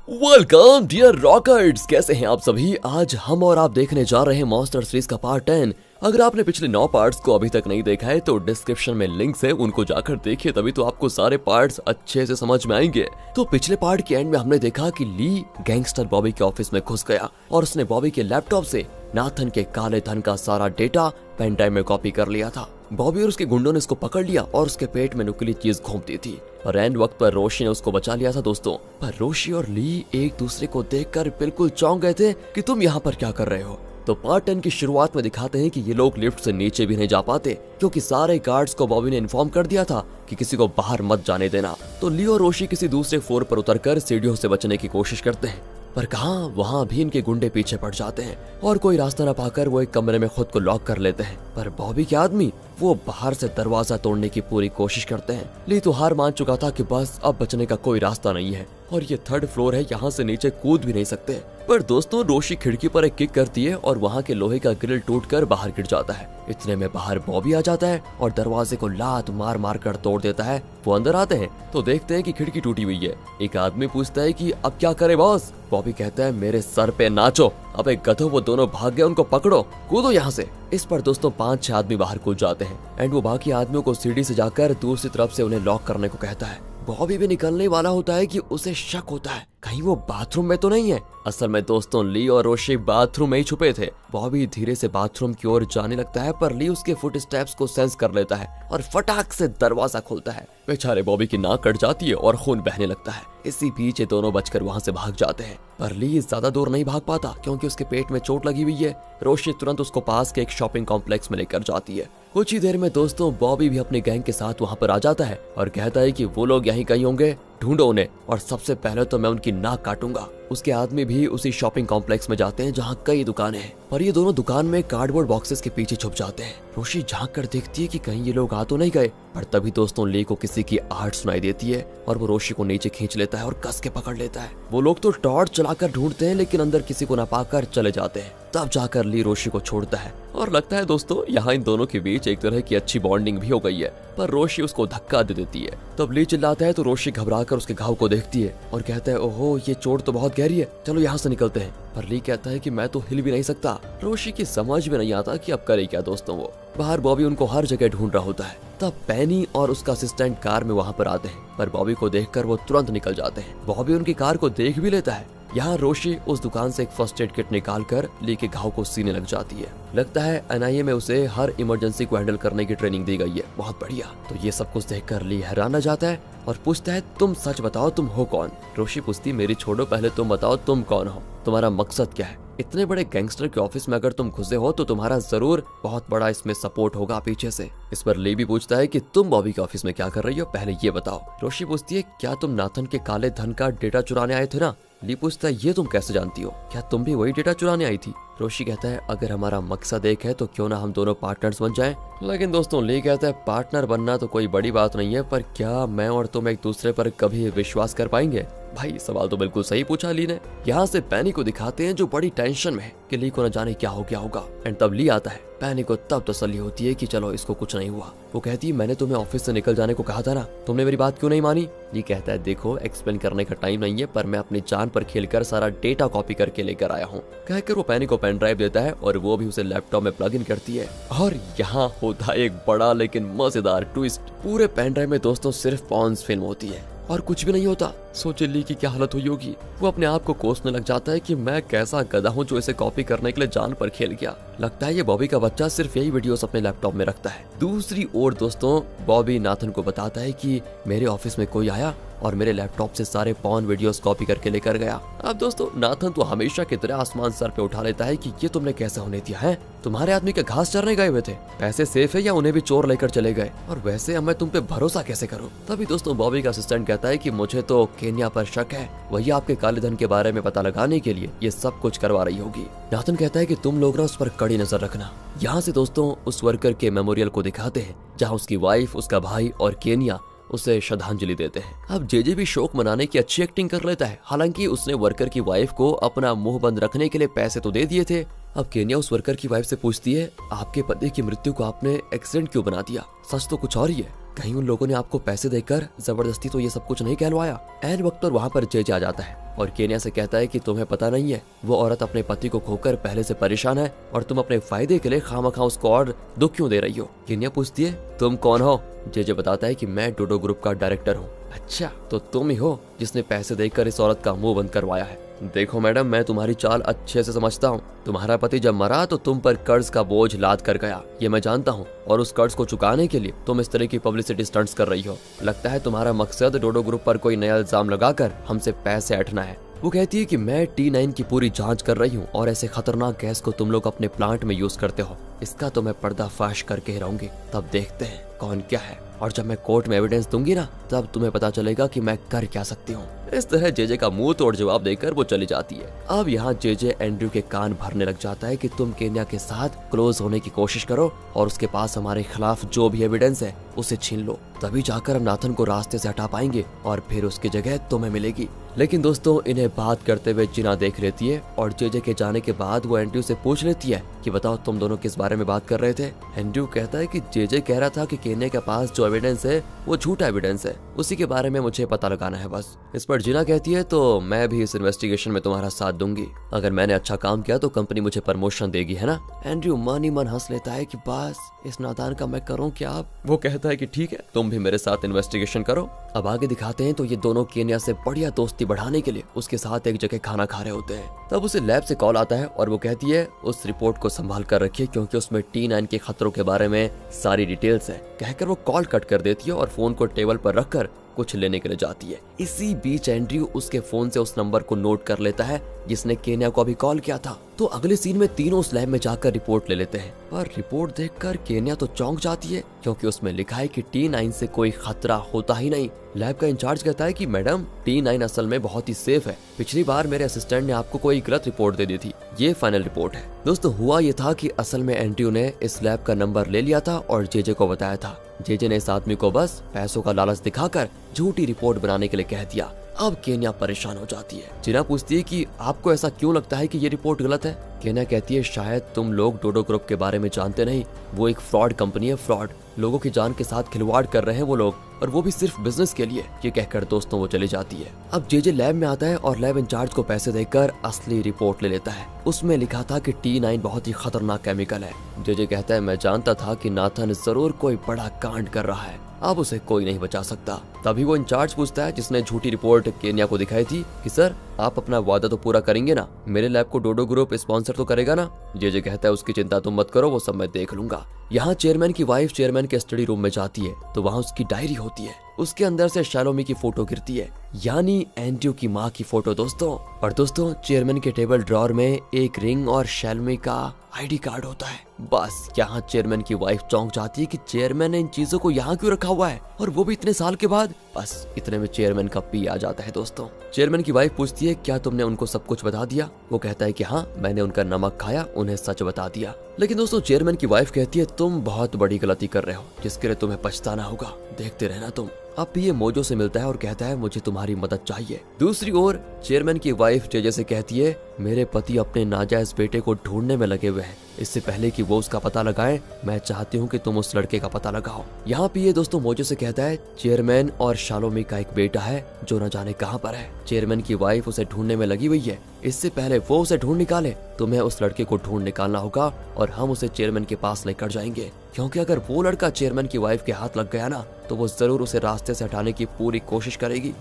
Welcome dear रॉकर्ट्स, कैसे हैं आप सभी। आज हम और आप देखने जा रहे हैं मॉन्स्टर सीरीज का पार्ट 10। अगर आपने पिछले 9 पार्ट्स को अभी तक नहीं देखा है तो डिस्क्रिप्शन में लिंक्स है, उनको जाकर देखिए, तभी तो आपको सारे पार्ट्स अच्छे से समझ में आएंगे। तो पिछले पार्ट के एंड में हमने देखा कि ली गैंगस्टर बॉबी के ऑफिस में घुस गया और उसने बॉबी के लैपटॉप से नाथन के काले धन का सारा डेटा पेन ड्राइव में कॉपी कर लिया था। बॉबी और उसके गुंडों ने इसको पकड़ लिया और उसके पेट में नुकीली चीज घोंप दी थी और एंड वक्त पर रोशी ने उसको बचा लिया था दोस्तों। पर रोशी और ली एक दूसरे को देखकर बिल्कुल चौंक गए थे कि तुम यहाँ पर क्या कर रहे हो। तो पार्ट 10 की शुरुआत में दिखाते हैं कि ये लोग लिफ्ट से नीचे भी नहीं जा पाते क्योंकि सारे गार्ड्स को बॉबी ने इन्फॉर्म कर दिया था कि किसी को बाहर मत जाने देना। तो ली और रोशी किसी दूसरे फ्लोर पर उतरकर सीढ़ियों से बचने की कोशिश करते हैं, पर कहाँ वहाँ भी इनके गुंडे पीछे पड़ जाते हैं और कोई रास्ता न पाकर वो एक कमरे में खुद को लॉक कर लेते हैं। पर बॉबी के आदमी वो बाहर से दरवाजा तोड़ने की पूरी कोशिश करते हैं। ली तो हार मान चुका था कि बस अब बचने का कोई रास्ता नहीं है और ये 3rd फ्लोर है, यहाँ से नीचे कूद भी नहीं सकते। पर दोस्तों रोशी खिड़की पर एक किक करती है और वहाँ के लोहे का ग्रिल टूटकर बाहर गिर जाता है। इतने में बाहर बॉबी आ जाता है और दरवाजे को लात मार मार कर तोड़ देता है। वो अंदर आते हैं तो देखते हैं कि खिड़की टूटी हुई है। एक आदमी पूछता है कि अब क्या करे बॉस। बॉबी कहता है मेरे सर पे नाचो। अब एक गधो, वो दोनों भाग गए, उनको पकड़ो, कूदो यहाँ से। इस पर दोस्तों 5-6 आदमी बाहर कूद जाते हैं एंड वो बाकी आदमियों को सीढ़ी से जाकर दूसरी तरफ से उन्हें लॉक करने को कहता है। बॉबी भी निकलने वाला होता है कि उसे शक होता है कहीं वो बाथरूम में तो नहीं है। असल में दोस्तों ली और रोशी बाथरूम में ही छुपे थे। बॉबी धीरे से बाथरूम की ओर जाने लगता है पर ली उसके फुट स्टेप्स को सेंस कर लेता है और फटाक से दरवाजा खोलता है। बेचारे बॉबी की नाक कट जाती है और खून बहने लगता है। इसी बीच ये दोनों बचकर वहाँ से भाग जाते हैं पर ली ज्यादा दूर नहीं भाग पाता क्योंकि उसके पेट में चोट लगी हुई है। रोशी तुरंत उसको पास के एक शॉपिंग कॉम्प्लेक्स में लेकर जाती है। कुछ ही देर में दोस्तों बॉबी भी अपने गैंग के साथ वहाँ पर आ जाता है और कहता है कि वो लोग यहीं कहीं होंगे, ढूंढो उन्हें और सबसे पहले तो मैं उनकी नाक काटूंगा। उसके आदमी भी उसी शॉपिंग कॉम्प्लेक्स में जाते हैं जहाँ कई दुकानें हैं, पर ये दोनों दुकान में कार्डबोर्ड बॉक्सेस के पीछे छुप जाते हैं। रोशी झांक कर देखती है कि कहीं ये लोग आ तो नहीं गए, पर तभी दोस्तों ली को किसी की आहट सुनाई देती है और वो रोशी को नीचे खींच लेता है और कस के पकड़ लेता है। वो लोग तो टॉर्च चलाकर ढूंढते हैं लेकिन अंदर किसी को न पाकर चले जाते हैं। तब जाकर ली रोशी को छोड़ता है और लगता है दोस्तों यहाँ इन दोनों के बीच एक तरह की अच्छी बॉन्डिंग भी हो गई है। पर रोशी उसको धक्का दे देती है। तब ली चिल्लाता है तो रोशी घबराकर उसके घाव को देखती है और कहता है ओहो ये चोट तो बहुत गहरी है, चलो यहाँ से निकलते हैं। पर ली कहता है कि मैं तो हिल भी नहीं सकता। रोशी की समझ में नहीं आता कि अब करे क्या दोस्तों। वो बाहर बॉबी उनको हर जगह ढूंढ रहा होता है। तब पैनी और उसका असिस्टेंट कार में वहाँ पर आते हैं पर बॉबी को देखकर वो तुरंत निकल जाते हैं। बॉबी उनकी कार को देख भी लेता है। यहाँ रोशी उस दुकान से एक फर्स्ट एड किट निकाल कर ली के घाव को सीने लग जाती है। लगता है NIA में उसे हर इमरजेंसी को हैंडल करने की ट्रेनिंग दी गई है, बहुत बढ़िया। तो ये सब कुछ देखकर ली हैरान रह जाता है और पूछता है तुम सच बताओ तुम हो कौन। रोशी पूछती मेरी छोड़ो, पहले तुम बताओ तुम कौन हो, तुम्हारा मकसद क्या है। इतने बड़े गैंगस्टर के ऑफिस में अगर तुम घुसे हो तो तुम्हारा जरूर बहुत बड़ा इसमें सपोर्ट होगा पीछे से। इस पर ली भी पूछता है कि तुम बॉबी के ऑफिस में क्या कर रही हो, पहले ये बताओ। रोशी पूछती है क्या तुम नाथन के काले धन का डेटा चुराने आए थे ना। ली पूछता है ये तुम कैसे जानती हो, क्या तुम भी वही डेटा चुराने आई थी। रोशी कहता है अगर हमारा मकसद एक है तो क्यों ना हम दोनों पार्टनर्स बन जाएं। लेकिन दोस्तों ली कहता है पार्टनर बनना तो कोई बड़ी बात नहीं है, पर क्या मैं और तुम एक दूसरे पर कभी विश्वास कर पाएंगे। भाई सवाल तो बिल्कुल सही पूछा ली ने। यहाँ से पैनी को दिखाते हैं जो बड़ी टेंशन में है कि ली को न जाने क्या हो गया होगा। एंड तब ली आता है। पैनी को तब तसल्ली होती है कि चलो इसको कुछ नहीं हुआ। वो कहती है मैंने तुम्हें ऑफिस से निकल जाने को कहा था ना, तुमने मेरी बात क्यों नहीं मानी। ली कहता है देखो एक्सप्लेन करने का टाइम नहीं है, पर मैं अपनी जान पर खेलकर सारा डेटा कॉपी करके लेकर आया हूँ। कहकर वो पैनी को पेन ड्राइव देता है और वो भी उसे लैपटॉप में प्लग इन करती है। और यहाँ होता है एक बड़ा लेकिन मजेदार ट्विस्ट। पूरे पेन ड्राइव में दोस्तों सिर्फ पॉन्स फिल्म होती है और कुछ भी नहीं होता। सोचे ली की क्या हालत हुई होगी। वो अपने आप को कोसने लग जाता है कि मैं कैसा गधा हूँ जो इसे कॉपी करने के लिए जान पर खेल गया। लगता है ये बॉबी का बच्चा सिर्फ यही वीडियोस अपने लैपटॉप में रखता है। दूसरी ओर दोस्तों बॉबी नाथन को बताता है कि मेरे ऑफिस में कोई आया और मेरे लैपटॉप से सारे पॉर्न वीडियोस कॉपी करके लेकर गया। अब दोस्तों नाथन तो हमेशा की तरह आसमान सर पे उठा लेता है कि ये तुमने कैसे होने दिया है। तुम्हारे आदमी के घास चरने गए हुए थे, पैसे सेफ है या उन्हें भी चोर लेकर चले गए, और वैसे अब मैं तुम पे भरोसा कैसे करूं। तभी दोस्तों बॉबी का असिस्टेंट कहता है कि मुझे तो केन्या पर शक है, वही आपके काले धन के बारे में पता लगाने के लिए ये सब कुछ करवा रही होगी। नाथन कहता है कि तुम लोग ना उस पर कड़ी नजर रखना। यहाँ से दोस्तों उस वर्कर के मेमोरियल को दिखाते हैं जहाँ उसकी वाइफ, उसका भाई और केन्या उसे श्रद्धांजलि देते हैं। अब जेजे भी शोक मनाने की अच्छी एक्टिंग कर लेता है। हालांकि उसने वर्कर की वाइफ को अपना मुंह बंद रखने के लिए पैसे तो दे दिए थे। अब केन्या उस वर्कर की वाइफ से पूछती है आपके पति की मृत्यु को आपने एक्सीडेंट क्यों बना दिया, सच तो कुछ और ही है, कहीं उन लोगों ने आपको पैसे देकर जबरदस्ती तो ये सब कुछ नहीं कहलवाया। एन वक्त पर वहाँ पर जेजे आ जाता है और केन्या से कहता है कि तुम्हें पता नहीं है, वो औरत अपने पति को खोकर पहले से परेशान है और तुम अपने फायदे के लिए खामखा उसको और दुख क्यों दे रही हो। केन्या पूछती है तुम कौन हो। जेजे बताता है कि मैं डोडो ग्रुप का डायरेक्टर हूँ। अच्छा, तो तुम ही हो जिसने पैसे देकर इस औरत का मुंह बंद करवाया है। देखो मैडम, मैं तुम्हारी चाल अच्छे से समझता हूँ। तुम्हारा पति जब मरा तो तुम पर कर्ज का बोझ लाद कर गया, ये मैं जानता हूँ, और उस कर्ज को चुकाने के लिए तुम इस तरह की पब्लिसिटी स्टंट्स कर रही हो। लगता है तुम्हारा मकसद डोडो ग्रुप पर कोई नया इल्जाम लगाकर हमसे पैसे ऐंठना है। वो कहती है कि मैं T9 की पूरी जांच कर रही हूँ और ऐसे खतरनाक गैस को तुम लोग अपने प्लांट में यूज करते हो, इसका तो मैं पर्दाफाश करके ही रहूंगी। तब देखते हैं कौन क्या है, और जब मैं कोर्ट में एविडेंस दूंगी ना, तब तुम्हें पता चलेगा कि मैं कर क्या सकती हूँ। इस तरह जेजे का मुंह तोड़ जवाब देकर वो चली जाती है। अब यहाँ जेजे एंड्रयू के कान भरने लग जाता है कि तुम केन्या के साथ क्लोज होने की कोशिश करो और उसके पास हमारे खिलाफ जो भी एविडेंस है उसे छीन लो, तभी जाकर हम नाथन को रास्ते से हटा पाएंगे और फिर उसकी जगह तुम्हें मिलेगी। लेकिन दोस्तों, इन्हें बात करते हुए जिना देख लेती है और जेजे के जाने के बाद वो एंड्रयू से पूछ लेती है कि बताओ तुम दोनों किस बारे में बात कर रहे थे। एंड्रयू कहता है कि जेजे कह रहा था कि केन्या के पास जो एविडेंस है वो झूठा एविडेंस है, उसी के बारे में मुझे पता लगाना है बस। इस पर जिना कहती है तो मैं भी इस इन्वेस्टिगेशन में तुम्हारा साथ दूंगी, अगर मैंने अच्छा काम किया तो कंपनी मुझे प्रमोशन देगी, है ना। एंड्रयू मन ही मन हंस लेता है कि बस इस नादान का मैं करूं क्या। वो कहता है कि ठीक है, तुम भी मेरे साथ इन्वेस्टिगेशन करो। अब आगे दिखाते हैं तो ये दोनों केन्या से बढ़िया दोस्ती बढ़ाने के लिए उसके साथ एक जगह खाना खा रहे होते हैं। तब उसे लैब से कॉल आता है और वो कहती है उस रिपोर्ट को संभाल कर रखिए क्योंकि उसमें T9 के खतरों के बारे में सारी डिटेल्स है। कहकर वो कॉल कट कर देती है और फोन को टेबल पर रखकर कुछ लेने के लिए जाती है। इसी बीच एंड्रयू उसके फोन से उस नंबर को नोट कर लेता है जिसने केन्या को अभी कॉल किया था। तो अगले सीन में तीनों उस लैब में जाकर रिपोर्ट ले लेते हैं, पर रिपोर्ट देखकर केन्या तो चौंक जाती है क्योंकि उसमें लिखा है कि T9 से कोई खतरा होता ही नहीं। लैब का इंचार्ज कहता है कि मैडम, T9 असल में बहुत ही सेफ है, पिछली बार मेरे असिस्टेंट ने आपको कोई गलत रिपोर्ट दे दी थी, ये फाइनल रिपोर्ट है। दोस्तों, हुआ ये था कि असल में एंड्रयू ने इस लैब का नंबर ले लिया था और जेजे को बताया था। जेजे ने इस आदमी को बस पैसों का लालच दिखाकर झूठी रिपोर्ट बनाने के लिए कह दिया। अब केन्या परेशान हो जाती है। जिना पूछती है कि आपको ऐसा क्यों लगता है कि ये रिपोर्ट गलत है। केन्या कहती है शायद तुम लोग डोडो ग्रुप के बारे में जानते नहीं, वो एक फ्रॉड कंपनी है, फ्रॉड, लोगों की जान के साथ खिलवाड़ कर रहे हैं वो लोग, और वो भी सिर्फ बिजनेस के लिए। ये कहकर दोस्तों वो चली जाती है। अब जेजे लैब में आता है और लैब इंचार्ज को पैसे देकर असली रिपोर्ट ले लेता है। उसमें लिखा था कि T9 बहुत ही खतरनाक केमिकल है। जेजे कहता है मैं जानता था कि नाथन जरूर कोई बड़ा कांड कर रहा है, अब उसे कोई नहीं बचा सकता। तभी वो इंचार्ज पूछता है जिसने झूठी रिपोर्ट केन्या को दिखाई थी कि सर आप अपना वादा तो पूरा करेंगे ना, मेरे लैब को डोडो ग्रुप स्पॉन्सर तो करेगा ना। जेजे कहता है उसकी चिंता तुम मत करो, वो सब मैं देख लूंगा। यहाँ चेयरमैन की वाइफ चेयरमैन के स्टडी रूम में जाती है तो वहाँ उसकी डायरी होती है, उसके अंदर से शैलोमी की फोटो गिरती है, यानी एंड्रयू की माँ की फोटो दोस्तों। और दोस्तों, चेयरमैन के टेबल ड्रॉर में एक रिंग और शैलोमी का आईडी कार्ड होता है। बस यहाँ चेयरमैन की वाइफ चौंक जाती है कि चेयरमैन ने इन चीजों को यहाँ क्यों रखा हुआ है, और वो भी इतने साल के बाद। बस इतने में चेयरमैन का पी आ जाता है दोस्तों। चेयरमैन की वाइफ पूछती है क्या तुमने उनको सब कुछ बता दिया। वो कहता है कि हाँ, मैंने उनका नमक खाया, उन्हें सच बता दिया। लेकिन दोस्तों, चेयरमैन की वाइफ कहती है तुम बहुत बड़ी गलती कर रहे हो जिसके लिए तुम्हें पछताना होगा, देखते रहना तुम। अब ये मोजो से मिलता है और कहता है मुझे तुम्हारी मदद चाहिए। दूसरी ओर चेयरमैन की वाइफ जेजे से कहती है मेरे पति अपने नाजायज बेटे को ढूंढने में लगे हुए हैं, इससे पहले कि वो उसका पता लगाए मैं चाहती हूँ कि तुम उस लड़के का पता लगाओ। यहाँ पे ये दोस्तों मोजो से कहता है चेयरमैन और शालोमी का एक बेटा है जो न जाने कहाँ पर है। चेयरमैन की वाइफ उसे ढूंढने में लगी हुई है, इससे पहले वो उसे ढूंढ निकाले तुम्हें उस लड़के को ढूंढ निकालना होगा और हम उसे चेयरमैन के पास लेकर जाएंगे, क्योंकि अगर वो लड़का चेयरमैन की वाइफ के हाथ लग गया ना तो वो जरूर उसे रास्ते से हटाने की पूरी कोशिश करेगी।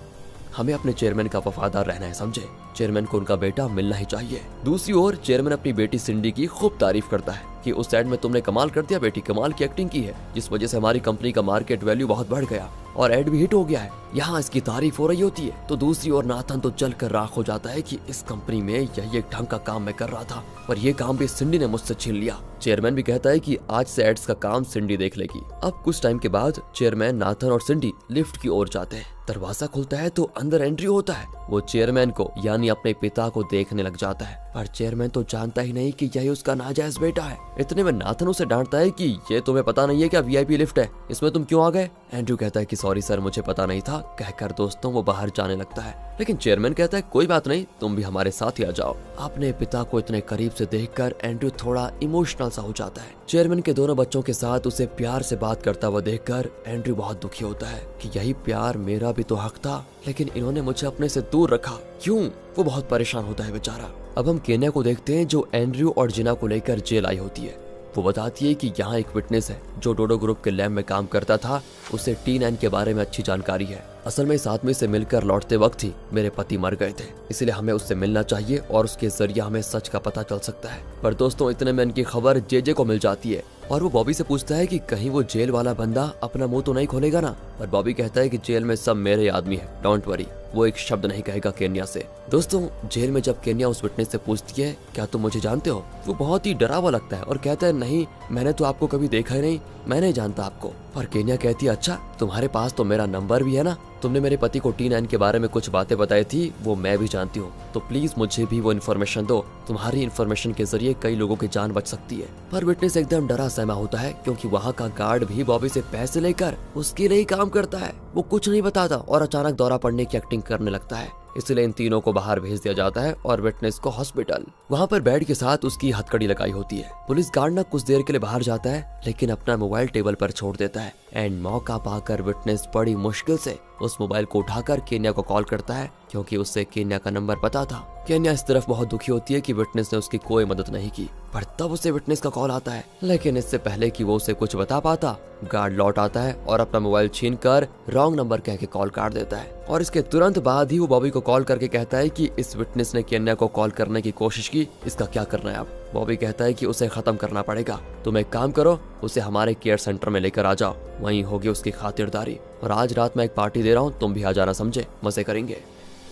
हमें अपने चेयरमैन का वफादार रहना है, समझे। चेयरमैन को उनका बेटा मिलना ही चाहिए। दूसरी ओर चेयरमैन अपनी बेटी सिंडी की खूब तारीफ करता है कि उस साइड में तुमने कमाल कर दिया बेटी, कमाल की एक्टिंग की है, जिस वजह से हमारी कंपनी का मार्केट वैल्यू बहुत बढ़ गया और एड भी हिट हो गया है। यहाँ इसकी तारीफ हो रही होती है तो दूसरी ओर नाथन तो जल कर राख हो जाता है कि इस कंपनी में यही एक ढंग का काम मैं कर रहा था और ये काम भी सिंडी ने मुझसे छीन लिया। चेयरमैन भी कहता है कि आज से एड्स का काम सिंडी देख लेगी। अब कुछ टाइम के बाद चेयरमैन, नाथन और सिंडी लिफ्ट की ओर जाते हैं। दरवाजा खुलता है तो अंदर एंट्री होता है। वो चेयरमैन को यानी अपने पिता को देखने लग जाता है, पर चेयरमैन तो जानता ही नहीं कि यही उसका नाजायज बेटा है। इतने में नाथन उसे डांटता है कि ये तुम्हें पता नहीं है क्या वीआईपी लिफ्ट है, इसमें तुम क्यों आ गए। एंड्रू कहता है कि सॉरी सर, मुझे पता नहीं था, कहकर दोस्तों वो बाहर जाने लगता है। लेकिन चेयरमैन कहता है कोई बात नहीं, तुम भी हमारे साथ ही आ जाओ। अपने पिता को इतने करीब से देखकर एंड्रू थोड़ा इमोशनल सा हो जाता है। चेयरमैन के दोनों बच्चों के साथ उसे प्यार से बात करता हुआ देखकर एंड्रू बहुत दुखी होता है कि यही प्यार मेरा भी तो हक था, लेकिन इन्होंने मुझे अपने से दूर रखा, क्यों? वो बहुत परेशान होता है बेचारा। अब हम केन्या को देखते हैं जो एंड्रू और जिना को लेकर जेल आई होती है। वो बताती है कि यहाँ एक विटनेस है जो डोडो ग्रुप के लैब में काम करता था, उसे T9 के बारे में अच्छी जानकारी है। असल में इस आदमी से मिलकर लौटते वक्त ही मेरे पति मर गए थे, इसलिए हमें उससे मिलना चाहिए और उसके जरिए हमें सच का पता चल सकता है। पर दोस्तों इतने में इनकी खबर जेजे को मिल जाती है और वो बॉबी से पूछता है कि कहीं वो जेल वाला बंदा अपना मुंह तो नहीं खोलेगा ना। पर बॉबी कहता है कि जेल में सब मेरे आदमी है, डोंट वरी। वो एक शब्द नहीं कहेगा केन्या से। दोस्तों जेल में जब केन्या उस विटनेस से पूछती है क्या तुम मुझे जानते हो, वो बहुत ही डरा हुआ लगता है और कहता है नहीं, मैंने तो आपको कभी देखा ही नहीं, मैं नहीं जानता आपको। पर केन्या कहती है अच्छा, तुम्हारे पास तो मेरा नंबर भी है ना, तुमने मेरे पति को T9 के बारे में कुछ बातें बताई थी, वो मैं भी जानती हूँ, तो प्लीज मुझे भी वो इन्फॉर्मेशन दो, तुम्हारी इन्फॉर्मेशन के जरिए कई लोगों की जान बच सकती है। पर विटनेस एकदम डरा सहमा होता है क्योंकि वहाँ का गार्ड भी बॉबी से पैसे लेकर उसके लिए काम करता है। वो कुछ नहीं बताता और अचानक दौरा पड़ने की एक्टिंग करने लगता है, इसलिए इन तीनों को बाहर भेज दिया जाता है और विटनेस को हॉस्पिटल। वहाँ पर बेड के साथ उसकी हथकड़ी लगाई होती है। पुलिस गार्ड ना कुछ देर के लिए बाहर जाता है लेकिन अपना मोबाइल टेबल पर छोड़ देता है एंड मौका पाकर विटनेस बड़ी मुश्किल से उस मोबाइल को उठाकर केन्या को कॉल करता है क्योंकि उससे केन्या का नंबर पता था। केन्या इस तरफ बहुत दुखी होती है कि विटनेस ने उसकी कोई मदद नहीं की, पर तब उसे विटनेस का कॉल आता है। लेकिन इससे पहले कि वो उसे कुछ बता पाता, गार्ड लौट आता है और अपना मोबाइल छीनकर रॉन्ग नंबर कह के कॉल काट देता है। और इसके तुरंत बाद ही वो बॉबी को कॉल करके कहता है कि इस विटनेस ने केन्या को कॉल करने की कोशिश की, इसका क्या करना है आप? बॉबी कहता है कि उसे खत्म करना पड़ेगा, तुम एक काम करो, उसे हमारे केयर सेंटर में लेकर आ जाओ, वहीं होगी उसकी खातिरदारी। और आज रात मैं एक पार्टी दे रहा हूँ, तुम भी आ जाना, समझे? मजे करेंगे।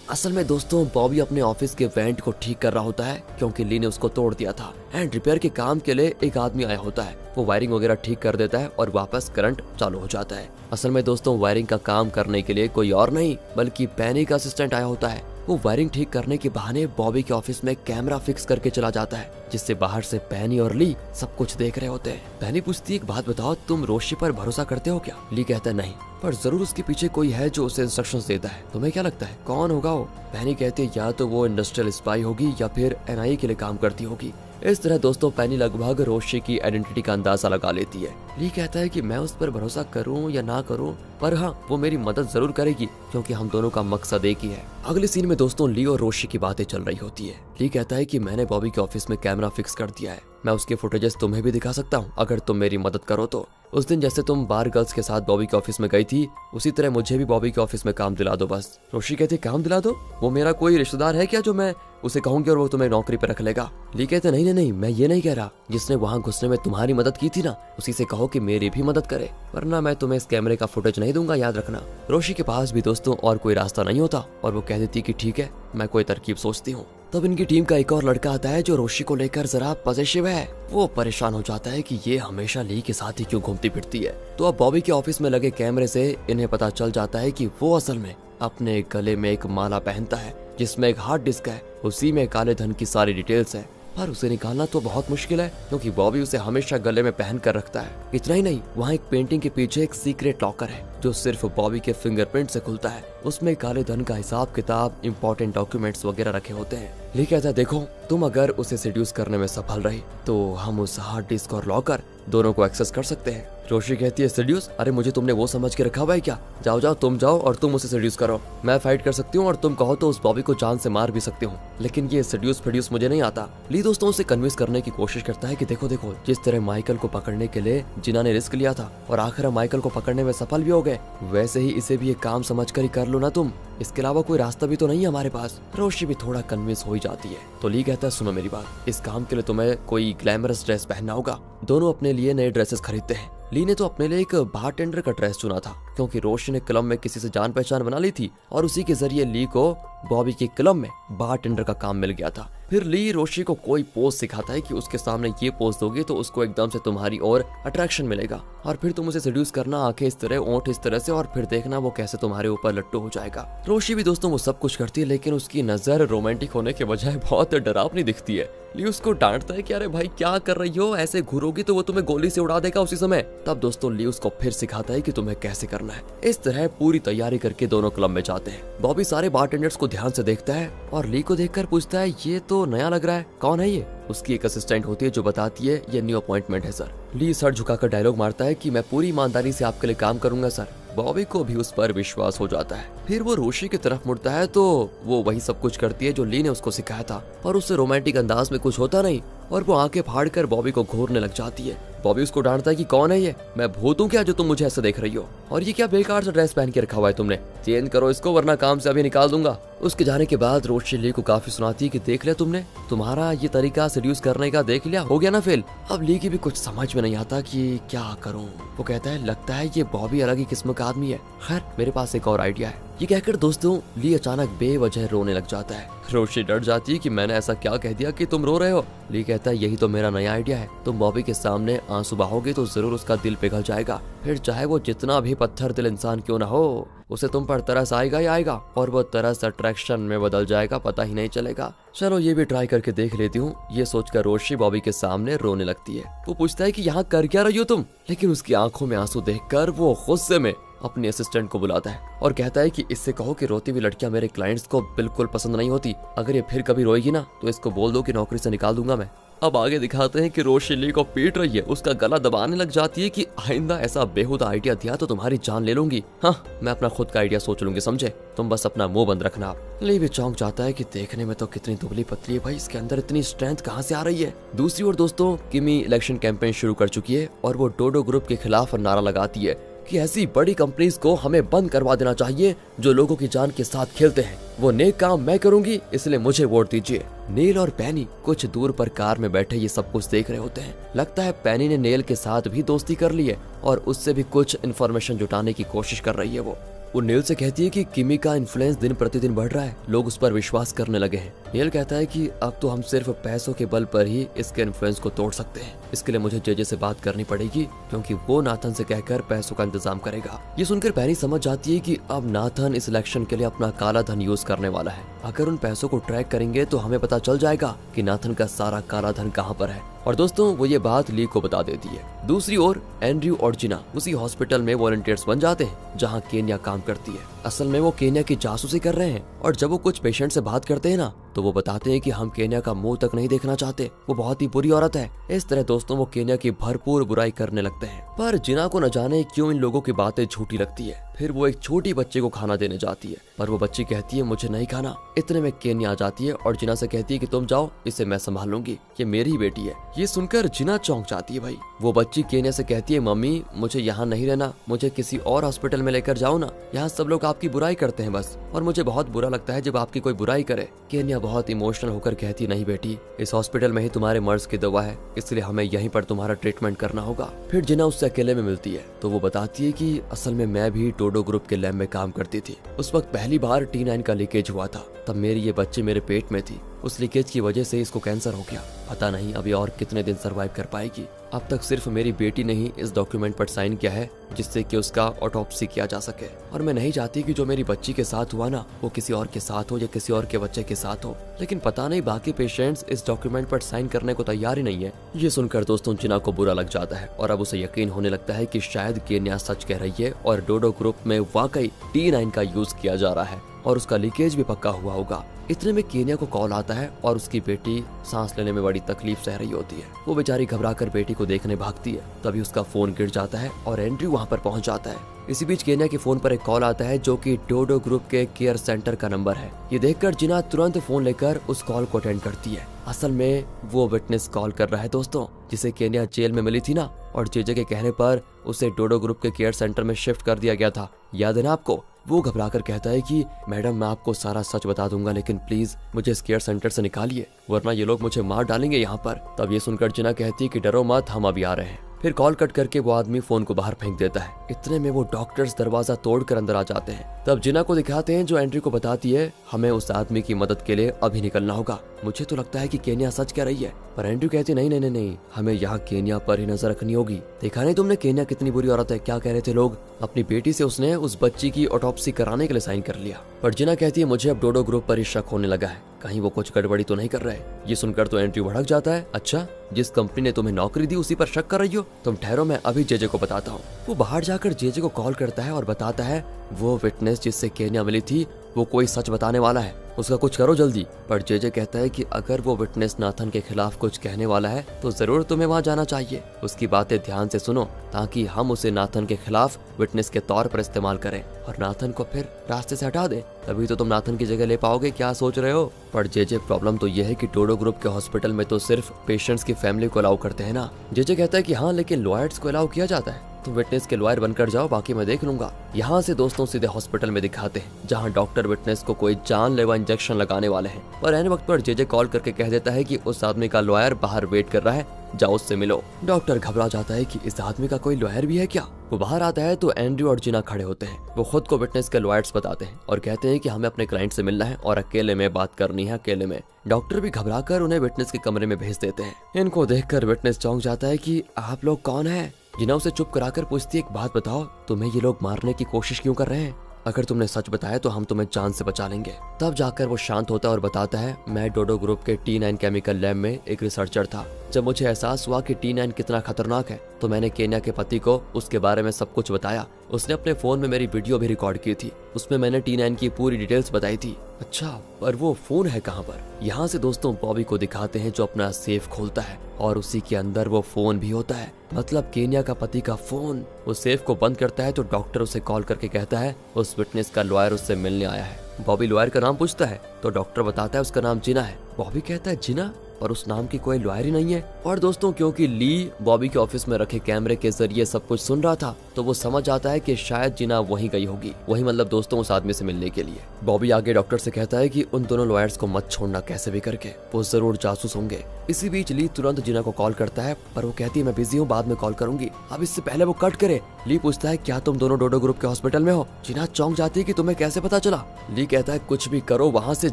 असल में दोस्तों बॉबी अपने ऑफिस के वेंट को ठीक कर रहा होता है क्योंकि ली ने उसको तोड़ दिया था एंड रिपेयर के काम के लिए एक आदमी आया होता है। वो वायरिंग वगैरह ठीक कर देता है और वापस करंट चालू हो जाता है। असल में दोस्तों वायरिंग का काम करने के लिए कोई और नहीं बल्कि पैनी का असिस्टेंट आया होता है। वो वायरिंग ठीक करने के बहाने बॉबी के ऑफिस में कैमरा फिक्स करके चला जाता है जिससे बाहर से पैनी और ली सब कुछ देख रहे होते हैं। पैनी पूछती है एक बात बताओ, तुम रोशी पर भरोसा करते हो क्या? ली कहता है नहीं, पर जरूर उसके पीछे कोई है जो उसे इंस्ट्रक्शंस देता है, तुम्हें क्या लगता है कौन होगा वो? पैनी कहती है या तो वो इंडस्ट्रियल स्पाई होगी या फिर NIA के लिए काम करती होगी। इस तरह दोस्तों पैनी लगभग रोशी की आइडेंटिटी का अंदाजा लगा लेती है। ली कहता है कि मैं उस पर भरोसा करूं या ना करूं, पर हाँ वो मेरी मदद जरूर करेगी क्योंकि हम दोनों का मकसद एक ही है। अगले सीन में दोस्तों ली और रोशी की बातें चल रही होती है। ली कहता है कि मैंने बॉबी के ऑफिस में कैमरा फिक्स कर दिया है, मैं उसके फुटेजेस तुम्हें भी दिखा सकता हूँ अगर तुम मेरी मदद करो तो। उस दिन जैसे तुम बार गर्ल्स के साथ बॉबी के ऑफिस में गई थी उसी तरह मुझे भी बॉबी के ऑफिस में काम दिला दो बस। रोशी कहती काम दिला दो? वो मेरा कोई रिश्तेदार है क्या जो मैं उसे कहूंगी और वो तुम्हें नौकरी पर रख लेगा? ली कहते नहीं नहीं नहीं, मैं ये नहीं कह रहा, जिसने वहाँ घुसने में तुम्हारी मदद की थी ना उसी से कहो कि मेरी भी मदद करे, वरना मैं तुम्हें इस कैमरे का फुटेज नहीं दूंगा, याद रखना। रोशी के पास भी दोस्तों और कोई रास्ता नहीं होता और वो कह देती कि ठीक है मैं कोई तरकीब सोचती हूँ। तब इनकी टीम का एक और लड़का आता है जो रोशी को लेकर जरा पॉजिटिव है। वो परेशान हो जाता है कि ये हमेशा ली के साथ ही क्यों घूमती फिरती है। तो अब बॉबी के ऑफिस में लगे कैमरे से इन्हें पता चल जाता है कि वो असल में अपने गले में एक माला पहनता है जिसमें एक हार्ड डिस्क है, उसी में काले धन की सारी डिटेल्स है, पर उसे निकालना तो बहुत मुश्किल है क्योंकि बॉबी उसे हमेशा गले में पहन कर रखता है। इतना ही नहीं, वहाँ एक पेंटिंग के पीछे एक सीक्रेट लॉकर है जो सिर्फ बॉबी के फिंगरप्रिंट से खुलता है। उसमें काले धन का हिसाब किताब, इंपॉर्टेंट डॉक्यूमेंट्स वगैरह रखे होते हैं। ली कहता है देखो तुम अगर उसे सेड्यूस करने में सफल रही तो हम उस हार्ड डिस्क और लॉकर दोनों को एक्सेस कर सकते हैं। रोशी कहती है सेड्यूस? अरे मुझे तुमने वो समझ के रखा हुआ है क्या? जाओ जाओ तुम जाओ और तुम उसे सेड्यूस करो, मैं फाइट कर सकती हूँ और तुम कहो तो उस बॉबी को जान से मार भी सकती हूँ, लेकिन ये सेड्यूस फेड्यूस मुझे नहीं आता। ली दोस्तों उसे कन्विंस करने की कोशिश करता है कि देखो देखो जिस तरह माइकल को पकड़ने के लिए जिना ने रिस्क लिया था और आखिर माइकल को पकड़ने में सफल भी हो गए, वैसे ही इसे भी एक काम समझ कर ही कर लो ना तुम, इसके अलावा कोई रास्ता भी तो नहीं है हमारे पास। रोशी भी थोड़ा कन्विंस हो ही जाती है। तो ली कहता है सुनो मेरी बात, इस काम के लिए तुम्हें कोई ग्लैमरस ड्रेस पहनना होगा। दोनों अपने लिए नए ड्रेसेस खरीदते हैं। ली ने तो अपने लिए एक बारटेंडर का ड्रेस चुना था क्योंकि रोशी ने क्लब में किसी से जान पहचान बना ली थी और उसी के जरिए ली को बॉबी के क्लब में बारटेंडर का काम मिल गया था। फिर ली रोशी को कोई पोज सिखाता है कि उसके सामने ये पोज दोगे तो उसको एकदम से तुम्हारी ओर अट्रैक्शन मिलेगा और फिर तुम उसे सेड्यूस करना, आंखें इस तरह, ओंठ इस तरह से, और फिर देखना वो कैसे तुम्हारे ऊपर लट्टू हो जाएगा। रोशी भी दोस्तों वो सब कुछ करती है लेकिन उसकी नजर रोमांटिक होने के बजाय बहुत डरावनी दिखती है। ली उसको डांटता है कि अरे भाई क्या कर रही हो, ऐसे घूरोगी तो वो तुम्हें गोली से उड़ा देगा उसी समय। तब दोस्तों ली उसको फिर सिखाता है कि तुम्हें कैसे करना है। इस तरह पूरी तैयारी करके दोनों क्लब में जाते हैं। बॉबी सारे बारटेंडर्स को ध्यान से देखता है और ली को देखकर पूछता है ये तो नया लग रहा है, कौन है ये? उसकी एक असिस्टेंट होती है जो बताती है ये न्यू अपॉइंटमेंट है सर। ली सर झुकाकर डायलॉग मारता है कि मैं पूरी ईमानदारी से आपके लिए काम करूंगा सर। बॉबी को भी उस पर विश्वास हो जाता है। फिर वो रोशी की तरफ मुड़ता है तो वो वही सब कुछ करती है जो ली ने उसको सिखाया था, पर उससे रोमांटिक अंदाज में कुछ होता नहीं और वो आंखें फाड़कर बॉबी को घूरने लग जाती है। बॉबी उसको डांटता है कि कौन है ये, मैं भूत हूँ क्या जो तुम मुझे ऐसे देख रही हो, और ये क्या बेकार सा ड्रेस पहन के रखा हुआ है तुमने, चेंज करो इसको वरना काम से अभी निकाल दूंगा। उसके जाने के बाद रोशी ली को काफी सुनाती है कि देख लिया तुमने, तुम्हारा ये तरीका सेड्यूस करने का देख लिया, हो गया ना फेल। अब ली की भी कुछ समझ में नहीं आता कि क्या करूं। वो कहता है लगता है ये बॉबी अलग ही किस्म का आदमी है, खैर मेरे पास एक और आइडिया है। ये कहकर दोस्तों ली अचानक बेवजह रोने लग जाता है। रोशी डर जाती है कि मैंने ऐसा क्या कह दिया कि तुम रो रहे हो। ली कहता है यही तो मेरा नया आइडिया है, तुम बॉबी के सामने आंसू बहाओगे तो जरूर उसका दिल पिघल जाएगा, फिर चाहे वो जितना भी पत्थर दिल इंसान क्यों ना हो, उसे तुम पर तरस आएगा ही आएगा और वो तरस अट्रैक्शन में बदल जाएगा, पता ही नहीं चलेगा। चलो ये भी ट्राई करके देख लेती हूँ। ये सोचकर रोशी बॉबी के सामने रोने लगती है। वो पूछता है कि यहाँ कर क्या रही हो तुम, लेकिन उसकी आंखों में आंसू देखकर वो गुस्से में अपने असिस्टेंट को बुलाता है और कहता है कि इससे कहो कि रोती हुई लड़कियां मेरे क्लाइंट्स को बिल्कुल पसंद नहीं होती, अगर ये फिर कभी रोएगी ना तो इसको बोल दो कि नौकरी से निकाल दूंगा मैं। अब आगे दिखाते हैं कि रोशी ली को पीट रही है, उसका गला दबाने लग जाती है कि आइंदा ऐसा बेहुदा आइडिया दिया तो तुम्हारी जान ले लूंगी। हाँ मैं अपना खुद का आइडिया सोच लूंगी, समझे, तुम बस अपना मुंह बंद रखना। ली भी चौंक जाता है कि देखने में तो कितनी दुबली पतली है भाई, इसके अंदर इतनी स्ट्रेंथ कहाँ से आ रही है। दूसरी ओर दोस्तों किमी इलेक्शन कैंपेन शुरू कर चुकी है और वो डोडो ग्रुप के खिलाफ नारा लगाती है कि ऐसी बड़ी कंपनीज को हमें बंद करवा देना चाहिए जो लोगों की जान के साथ खेलते हैं। वो नेक काम मैं करूंगी, इसलिए मुझे वोट दीजिए। नील और पैनी कुछ दूर पर कार में बैठे ये सब कुछ देख रहे होते हैं। लगता है पैनी ने नेल के साथ भी दोस्ती कर ली है और उससे भी कुछ इन्फॉर्मेशन जुटाने की कोशिश कर रही है। वो नील से कहती है कि किमी का इन्फ्लुएंस दिन प्रतिदिन बढ़ रहा है, लोग उस पर विश्वास करने लगे हैं। नील कहता है कि अब तो हम सिर्फ पैसों के बल पर ही इसके इन्फ्लुएंस को तोड़ सकते हैं, इसके लिए मुझे जेजे से बात करनी पड़ेगी क्योंकि वो नाथन से कहकर पैसों का इंतजाम करेगा। ये सुनकर पैनी समझ जाती है कि अब नाथन इस इलेक्शन के लिए अपना काला धन यूज करने वाला है। अगर उन पैसों को ट्रैक करेंगे तो हमें पता चल जाएगा कि नाथन का सारा काला धन कहाँ पर है। और दोस्तों वो ये बात ली को बता देती है। दूसरी ओर एंड्रयू और जिना उसी हॉस्पिटल में वॉलंटियर्स बन जाते हैं जहाँ केन्या काम करती है। असल में वो केन्या की जासूसी कर रहे हैं और जब वो कुछ पेशेंट से बात करते हैं ना तो वो बताते हैं कि हम केन्या का मुंह तक नहीं देखना चाहते, वो बहुत ही बुरी औरत है। इस तरह दोस्तों वो केन्या की भरपूर बुराई करने लगते हैं, पर जिना को न जाने क्यों इन लोगों की बातें झूठी लगती है। फिर वो एक छोटी बच्चे को खाना देने जाती है पर वो बच्ची कहती है मुझे नहीं खाना। इतने में केन्या आ जाती है और जिना से कहती है कि तुम जाओ, इसे मैं संभाल लूंगी, ये मेरी ही बेटी है। ये सुनकर जिना चौंक जाती है भाई। वो बच्ची केन्या से कहती है मम्मी मुझे यहाँ नहीं रहना, मुझे किसी और हॉस्पिटल में लेकर जाओ ना, यहाँ सब लोग आपकी बुराई करते हैं बस, और मुझे बहुत बुरा लगता है जब आपकी कोई बुराई करे। केन्या बहुत इमोशनल होकर कहती नहीं बेटी, इस हॉस्पिटल में ही तुम्हारे मर्ज की दवा है, इसलिए हमें यहीं पर तुम्हारा ट्रीटमेंट करना होगा। फिर जिना उससे अकेले में मिलती है तो वो बताती है कि असल में मैं भी डोडो ग्रुप के लैब में काम करती थी। उस वक्त पहली बार T9 का लीकेज हुआ था, तब मेरी ये बच्ची मेरे पेट में थी। उस लीकेज की वजह से इसको कैंसर हो गया, पता नहीं अभी और कितने दिन सरवाइव कर पाएगी। अब तक सिर्फ मेरी बेटी ने ही इस डॉक्यूमेंट पर साइन किया है जिससे कि उसका ऑटोप्सी किया जा सके, और मैं नहीं चाहती कि जो मेरी बच्ची के साथ हुआ ना वो किसी और के साथ हो या किसी और के बच्चे के साथ हो। लेकिन पता नहीं बाकी पेशेंट्स इस डॉक्यूमेंट पर साइन करने को तैयार ही नहीं है। ये सुनकर दोस्तों जिना को बुरा लग जाता है और अब उसे यकीन होने लगता है कि शायद केन्या सच कह रही है और डोडो ग्रुप में वाकई T9 का यूज किया जा रहा है और उसका लीकेज भी पक्का हुआ होगा। इतने में केन्या को कॉल आता है और उसकी बेटी सांस लेने में बड़ी तकलीफ सह रही होती है। वो बेचारी घबराकर बेटी को देखने भागती है, तभी उसका फोन गिर जाता है और एंड्रयू वहां पर पहुंच जाता है। इसी बीच केन्या के फोन पर एक कॉल आता है जो कि डोडो ग्रुप के केयर सेंटर का नंबर है। ये देखकर जिना तुरंत फोन लेकर उस कॉल को अटेंड करती है। असल में वो विटनेस कॉल कर रहा है दोस्तों, जिसे केन्या जेल में मिली थी ना, और जेजे के कहने पर उसे डोडो ग्रुप के केयर सेंटर में शिफ्ट कर दिया गया था, याद है ना आपको। वो घबराकर कहता है कि मैडम मैं आपको सारा सच बता दूंगा, लेकिन प्लीज मुझे इस केयर सेंटर से निकालिए वरना ये लोग मुझे मार डालेंगे यहाँ पर। तब ये सुनकर जिना कहती है कि डरो मत, हम अभी आ रहे हैं। फिर कॉल कट करके वो आदमी फोन को बाहर फेंक देता है। इतने में वो डॉक्टर्स दरवाजा तोड़कर अंदर आ जाते हैं। तब जिना को दिखाते हैं जो एंड्रयू को बताती है हमें उस आदमी की मदद के लिए अभी निकलना होगा। मुझे तो लगता है कि केन्या सच कह रही है, पर एंड्रयू कहती नहीं नहीं नहीं नहीं, हमें यहाँ केन्या पर ही नजर रखनी होगी। देखा नहीं तुमने केन्या कितनी बुरी औरत है, क्या कह रहे थे लोग, अपनी बेटी से उसने उस बच्ची की ऑटोप्सी कराने के लिए साइन कर लिया। पर जिना कहती है मुझे अब डोडो ग्रुप पर ही शक होने लगा है, कहीं वो कुछ गड़बड़ी तो नहीं कर रहे। ये सुनकर तो एंड्रयू भड़क जाता है। अच्छा, जिस कंपनी ने तुम्हें नौकरी दी उसी पर शक कर रही हो? तुम ठहरो, मैं अभी जेजे को बताता हूँ। वो बाहर जाकर जेजे को कॉल करता है और बताता है वो विटनेस जिससे केन्या मिली थी वो कोई सच बताने वाला है, उसका कुछ करो जल्दी। पर जेजे कहता है कि अगर वो विटनेस नाथन के खिलाफ कुछ कहने वाला है तो जरूर तुम्हें वहाँ जाना चाहिए। उसकी बातें ध्यान से सुनो ताकि हम उसे नाथन के खिलाफ विटनेस के तौर पर इस्तेमाल करें और नाथन को फिर रास्ते से हटा दें, तभी तो तुम नाथन की जगह ले पाओगे। क्या सोच रहे हो? पर जेजे प्रॉब्लम तो यह है कि डोडो ग्रुप के हॉस्पिटल में तो सिर्फ पेशेंट्स की फैमिली को अलाउ करते हैं ना। जेजे कहता है कि हाँ, लेकिन लॉयर्स को अलाउ किया जाता है। तुम विटनेस के लॉयर बनकर जाओ, बाकी मैं देख लूंगा। यहाँ से दोस्तों सीधे हॉस्पिटल में दिखाते हैं जहाँ डॉक्टर विटनेस को कोई जानलेवा इंजेक्शन लगाने वाले हैं। पर एन वक्त पर जेजे कॉल करके कह देता है कि उस आदमी का लॉयर बाहर वेट कर रहा है, जाओ उससे मिलो। डॉक्टर घबरा जाता है कि इस आदमी का कोई लॉयर भी है क्या। वो बाहर आता है तो एंड्रयू और जिना खड़े होते हैं। वो खुद को विटनेस के लॉयर्स बताते हैं और कहते हैं कि हमें अपने क्लाइंट से मिलना है और अकेले में बात करनी है, अकेले में। डॉक्टर भी घबराकर उन्हें विटनेस के कमरे में भेज देते हैं। इनको देखकर विटनेस चौंक जाता है कि आप लोग कौन हैं? जिना उसे चुप कराकर पूछती है, एक बात बताओ, तुम्हें ये लोग मारने की कोशिश क्यों कर रहे हैं? अगर तुमने सच बताया तो हम तुम्हें जान से बचा लेंगे। तब जाकर वो शांत होता है और बताता है, मैं डोडो ग्रुप के T9 केमिकल लैब में एक रिसर्चर था। जब मुझे एहसास हुआ कि T9 कितना खतरनाक है तो मैंने केन्या के पति को उसके बारे में सब कुछ बताया। उसने अपने फोन में मेरी वीडियो भी रिकॉर्ड की थी, उसमें मैंने T9 की पूरी डिटेल्स बताई थी। अच्छा, पर वो फोन है कहाँ पर? यहाँ से दोस्तों बॉबी को दिखाते हैं जो अपना सेफ खोलता है और उसी के अंदर वो फोन भी होता है, मतलब केन्या का पति का फोन। वो सेफ को बंद करता है तो डॉक्टर उसे कॉल करके कहता है उस विटनेस का लॉयर उससे मिलने आया है। बॉबी लॉयर का नाम पूछता है तो डॉक्टर बताता है उसका नाम जिना है। बॉबी कहता है जिना, पर उस नाम की कोई लॉयर ही नहीं है। और दोस्तों क्योंकि ली बॉबी के ऑफिस में रखे कैमरे के जरिए सब कुछ सुन रहा था तो वो समझ आता है कि शायद जिना वहीं गई होगी, वही मतलब दोस्तों उस आदमी से मिलने के लिए। बॉबी आगे डॉक्टर से कहता है कि उन दोनों लॉयर्स को मत छोड़ना कैसे भी करके, वो जरूर जासूस होंगे। इसी बीच ली तुरंत जिना को कॉल करता है पर वो कहती है मैं बिजी हूँ, बाद में कॉल करूंगी। अब इससे पहले वो कट करे, ली पूछता है क्या तुम दोनों डोडो ग्रुप के हॉस्पिटल में हो? जिना चौंक जाती है कि तुम्हें कैसे पता चला? ली कहता है कुछ भी करो, वहाँ से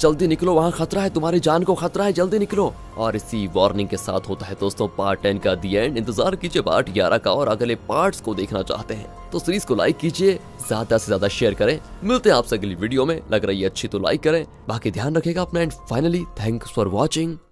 जल्दी निकलो, वहाँ खतरा है, तुम्हारी जान को खतरा है, जल्दी निकलो। और इसी वार्निंग के साथ होता है दोस्तों पार्ट 10 का दी एंड। इंतजार कीजिए पार्ट 11 का और अगले पार्ट्स को देखना चाहते हैं तो सीरीज को लाइक कीजिए, ज्यादा से ज्यादा शेयर करें। मिलते हैं आपसे अगली वीडियो में, लग रही है अच्छी तो लाइक करें, बाकी ध्यान रखेगा अपना and finally thanks for watching.